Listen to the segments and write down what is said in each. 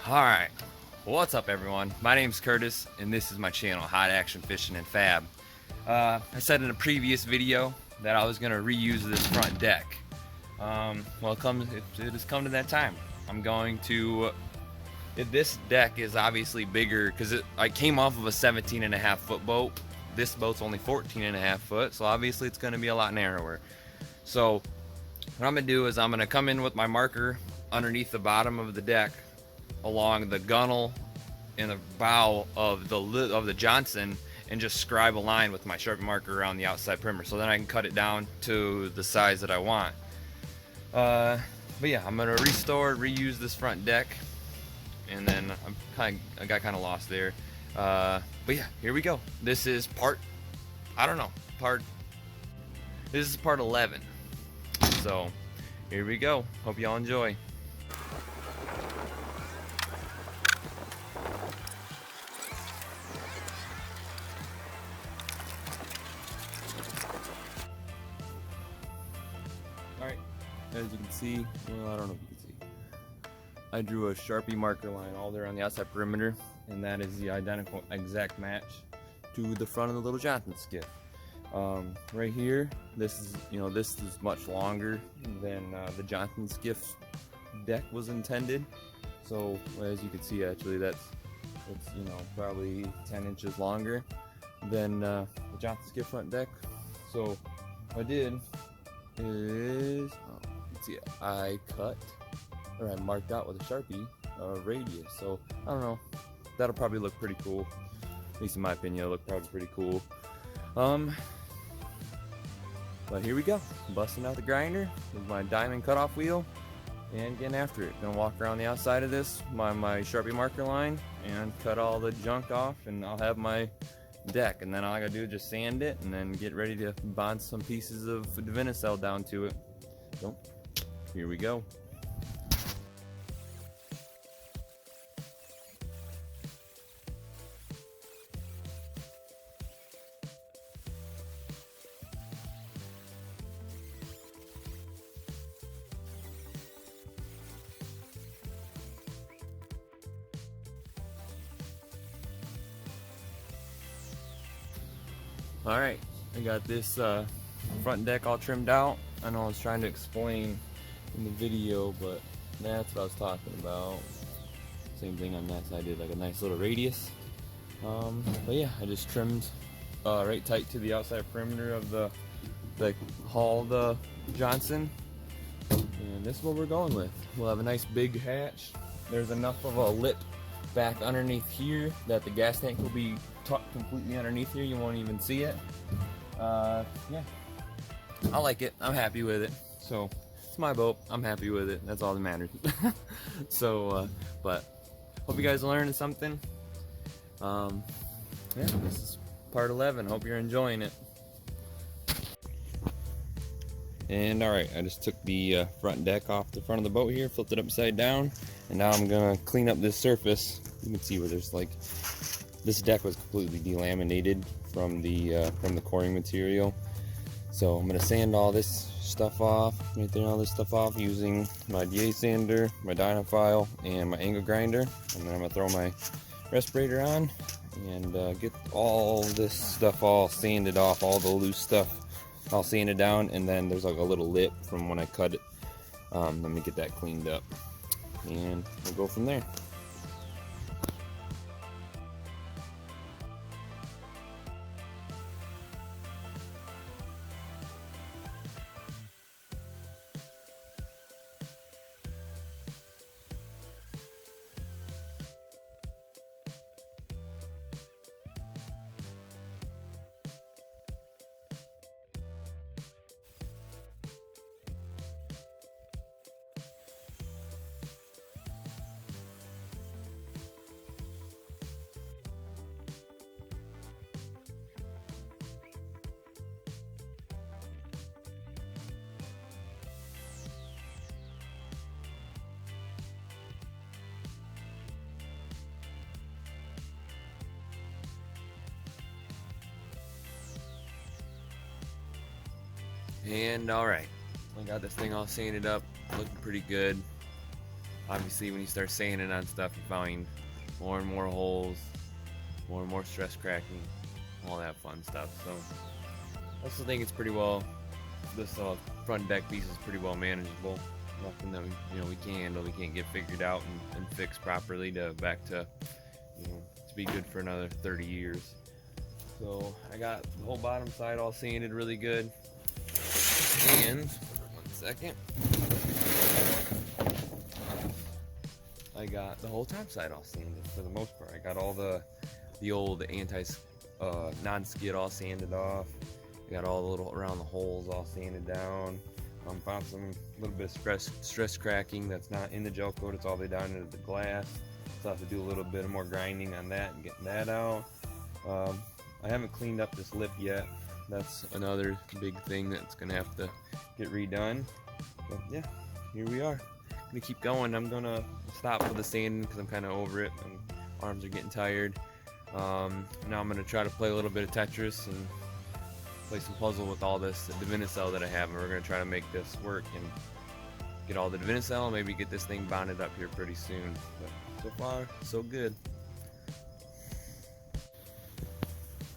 Alright, what's up everyone? My name's Curtis and this is my channel, Hot Action Fishing and Fab. I said in a previous video that I was going to reuse this front deck. Well, it has come to that time. I'm going to... This deck is obviously bigger because I came off of a 17.5 foot boat. This boat's only 14.5 foot, so obviously it's going to be a lot narrower. So what I'm going to do is I'm going to come in with my marker underneath the bottom of the deck along the gunnel and the bow of the Johnson and just scribe a line with my Sharpie marker around the outside perimeter, so then I can cut it down to the size that I want. But yeah, I'm gonna reuse this front deck, and then I got kind of lost there. But yeah, here we go. This is part 11. So here we go. Hope y'all enjoy. Alright, as you can see, well, I don't know if you can see, I drew a Sharpie marker line all there on the outside perimeter, and that is the identical exact match to the front of the little Johnson skiff. Right here, this is much longer than the Johnson skiff deck was intended. So as you can see, actually it's probably 10 inches longer than the Johnson skiff front deck. So what I did is, let's see, I marked out with a Sharpie radius. So I don't know, that'll probably look pretty cool. At least in my opinion, it'll look probably pretty cool. But here we go, busting out the grinder with my diamond cutoff wheel and getting after it. Gonna walk around the outside of this, my Sharpie marker line, and cut all the junk off, and I'll have my deck, and then all I gotta do is just sand it and then get ready to bond some pieces of DIVINYCELL down to it. So here we go. Alright, I got this front deck all trimmed out. I know I was trying to explain in the video, but that's what I was talking about. Same thing on that side, I did like a nice little radius. But yeah, I just trimmed right tight to the outside perimeter of the hull, the Johnson. And this is what we're going with. We'll have a nice big hatch. There's enough of a lip back underneath here that the gas tank will be tucked completely underneath here. You won't even see it. Yeah, I like it. I'm happy with it. So it's my boat. I'm happy with it. That's all that matters. So, but hope you guys are learning something. Yeah, this is part 11. Hope you're enjoying it. And alright, I just took the front deck off the front of the boat here, flipped it upside down, and now I'm gonna clean up this surface. You can see where there's like, this deck was completely delaminated from the coring material. So I'm gonna sand all this stuff off, right there, all this stuff off using my DA sander, my Dynaphile, and my angle grinder. And then I'm gonna throw my respirator on and get all this stuff all sanded off, all the loose stuff all sanded down. And then there's like a little lip from when I cut it. Let me get that cleaned up and we'll go from there. And alright, I got this thing all sanded up, looking pretty good. obviously when you start sanding on stuff, you find more and more holes, more and more stress cracking, all that fun stuff. So I also think it's pretty well, this front deck piece is pretty well manageable. Nothing that we can't handle, we can't get figured out and fixed properly to to be good for another 30 years. So I got the whole bottom side all sanded really good, and 1 second, I got the whole top side all sanded for the most part. I got all the old non-skid all sanded off. I got all the little around the holes all sanded down. Found some little bit of stress cracking that's not in the gel coat, it's all the way down into the glass. So I have to do a little bit more grinding on that and getting that out. I haven't cleaned up this lip yet. That's another big thing that's gonna have to get redone. But yeah, here we are. I'm gonna keep going. I'm gonna stop with the sanding because I'm kind of over it. My arms are getting tired. Now I'm gonna try to play a little bit of Tetris and play some puzzle with all this DIVINYCELL that I have, and we're gonna try to make this work and get all the DIVINYCELL and maybe get this thing bonded up here pretty soon. But so far, so good.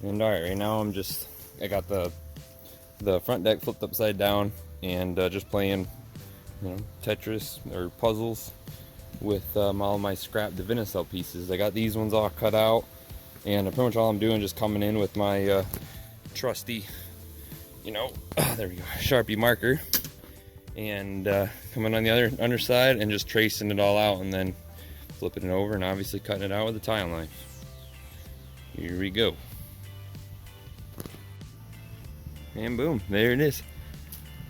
And alright, right now I got the front deck flipped upside down and just playing Tetris or puzzles with all my scrap DIVINYCELL pieces. I got these ones all cut out, and pretty much all I'm doing is just coming in with my trusty there we go, Sharpie marker, and coming on the other underside and just tracing it all out and then flipping it over and obviously cutting it out with a tile knife. Here we go. And boom, there it is.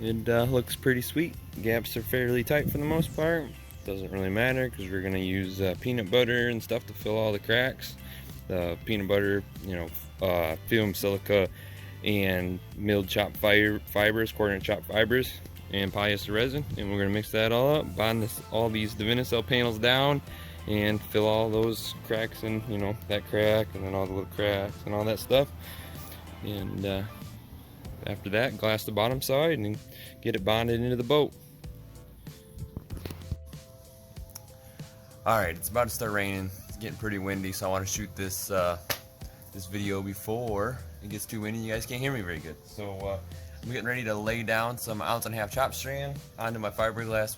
It looks pretty sweet. Gaps are fairly tight for the most part. Doesn't really matter because we're gonna use peanut butter and stuff to fill all the cracks. The peanut butter, fume silica and milled chopped fibers, coordinate chopped fibers, and polyester resin, and we're gonna mix that all up, bond all these DIVINYCELL panels down, and fill all those cracks in, that crack, and then all the little cracks and all that stuff. And after that, glass the bottom side and get it bonded into the boat. All right, it's about to start raining. It's getting pretty windy, so I want to shoot this this video before it gets too windy. You guys can't hear me very good. So I'm getting ready to lay down some 1.5 ounce chop strand onto my fiberglass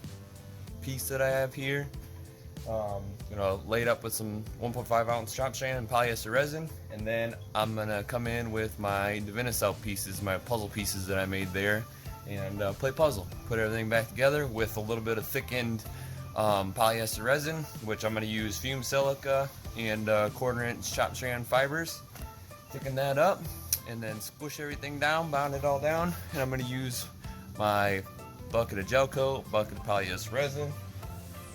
piece that I have here. Lay it up with some 1.5 ounce chop strand and polyester resin, and then I'm gonna come in with my DIVINYCELL pieces, my puzzle pieces that I made there, and play puzzle. Put everything back together with a little bit of thickened polyester resin, which I'm gonna use fume silica and 1/4 inch chop strand fibers. Thicken that up and then squish everything down, bound it all down, and I'm gonna use my bucket of gel coat, bucket of polyester resin,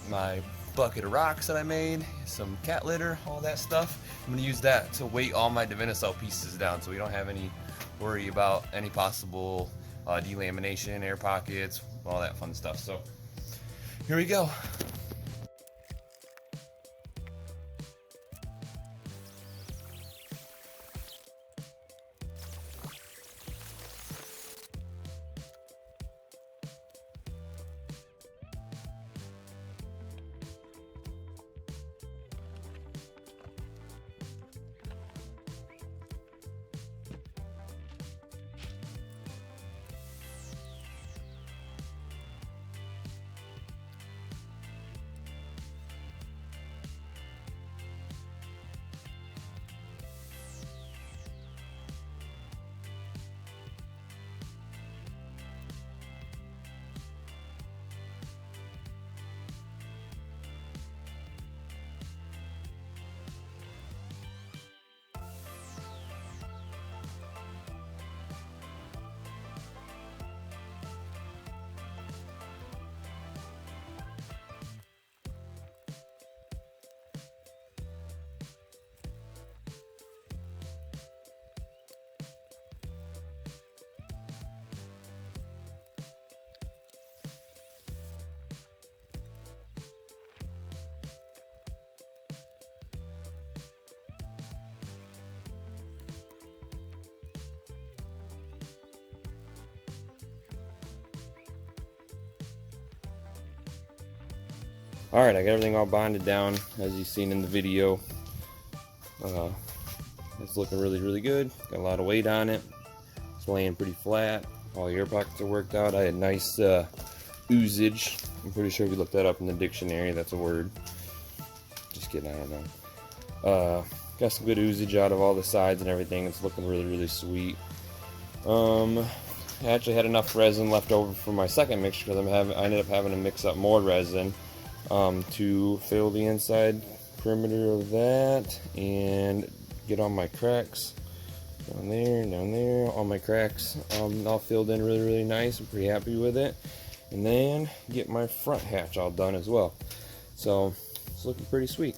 my bucket of rocks that I made, some cat litter, all that stuff. I'm gonna use that to weight all my DIVINYCELL pieces down so we don't have any worry about any possible delamination, air pockets, all that fun stuff. So here we go. Alright, I got everything all bonded down as you've seen in the video. It's looking really good. Got a lot of weight on it. It's laying pretty flat. All the air pockets are worked out. I had nice oozage. I'm pretty sure if you look that up in the dictionary, that's a word. Just kidding, I don't know. Got some good oozage out of all the sides and everything. It's looking really sweet. I actually had enough resin left over for my second mixture because I ended up having to mix up more resin to fill the inside perimeter of that and get all my cracks down there, all my cracks all filled in really nice. I'm pretty happy with it. And then get my front hatch all done as well. So it's looking pretty sweet.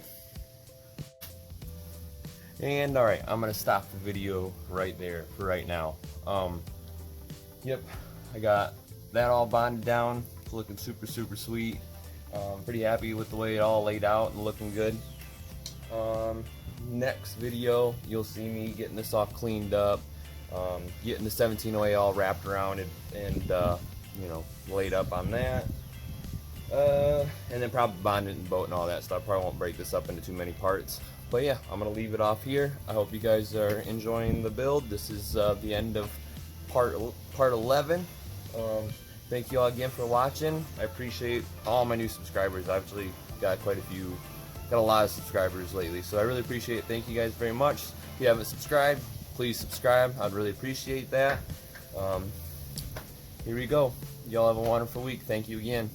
And alright, I'm gonna stop the video right there for right now. Yep, I got that all bonded down. It's looking super sweet. Pretty happy with the way it all laid out and looking good. Next video, you'll see me getting this all cleaned up, getting the 1708 all wrapped around it and you know, laid up on that. And then probably bonding the boat and all that stuff. Probably won't break this up into too many parts. But yeah, I'm going to leave it off here. I hope you guys are enjoying the build. This is the end of part 11. Thank you all again for watching. I appreciate all my new subscribers. I've actually got got a lot of subscribers lately, so I really appreciate it. Thank you guys very much. If you haven't subscribed, please subscribe. I'd really appreciate that. Here we go. Y'all have a wonderful week. Thank you again.